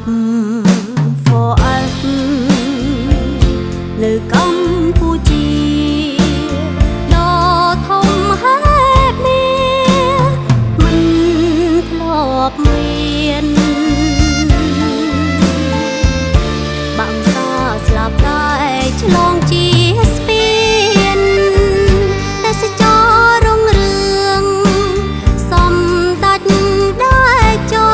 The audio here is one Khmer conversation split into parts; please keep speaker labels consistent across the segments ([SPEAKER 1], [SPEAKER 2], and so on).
[SPEAKER 1] ប់ for us នៅកម្ពុជាដ៏ធំហេតុនេះមិនធ្លាប់មានបាក់សាស្លាប់តែឆ្លងជាស្ពានទេសចររុងរឿងសំដាច់ដែរចោ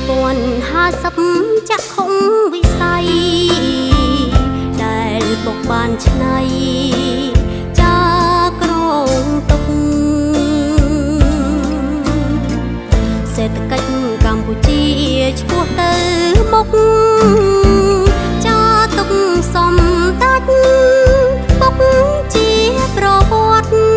[SPEAKER 1] 2050ចាក់ខុងវិស័យដែលបុកបានឆ្នៃចាក្រងទុកសេដ្ឋកិច្ចកម្ពុជាឆ្ពោះទៅមុខចាទុកសំដាច់បុកជាប្រវត្តិ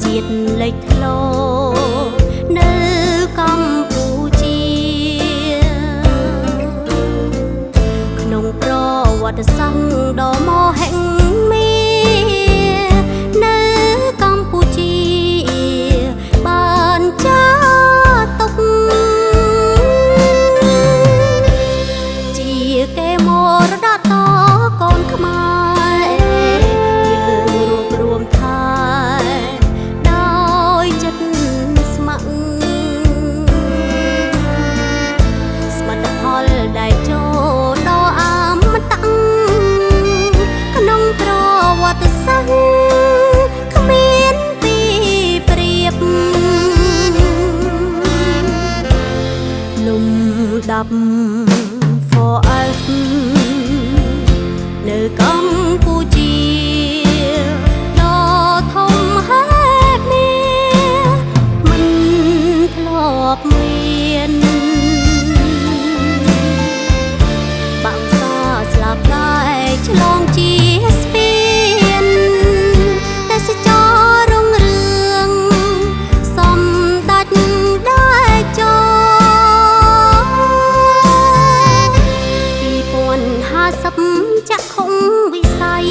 [SPEAKER 1] ជាតិលេចធ្លោនៅកម្ពុជាក្នុងប្រវត្តិសាស្ត្រដ៏មហិមានៅកម្ពុជាបានចាទុកជាកេរមរតកកូនខ្មែរយើងរួបរวมថាដែលចូលដល់អមតៈក្នុងប្រវត្តិសាស្ត្រគ្មានទីប្រៀបលំដាប់ for us នៅកម្ពុជាដ៏ធំហេតុនេះមិនធ្លាប់មានឆ្លងជាស្ពានទេសចររុងរឿងសំដាច់ដែរចោ2050ចាក់ខុងវិស័យ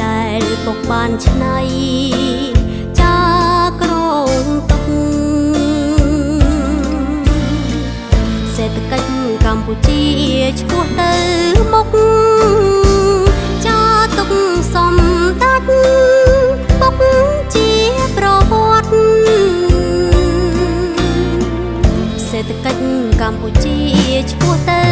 [SPEAKER 1] ដែលបុកបានឆ្នៃចាក្រងទុកសេដ្ឋកិច្ចកម្ពុជាឆ្ពោះទៅមុខចាទុកសំដាច់បុកជាប្រវត្តិសេដ្ឋកិច្ចកម្ពុជាឆ្ពោះទៅ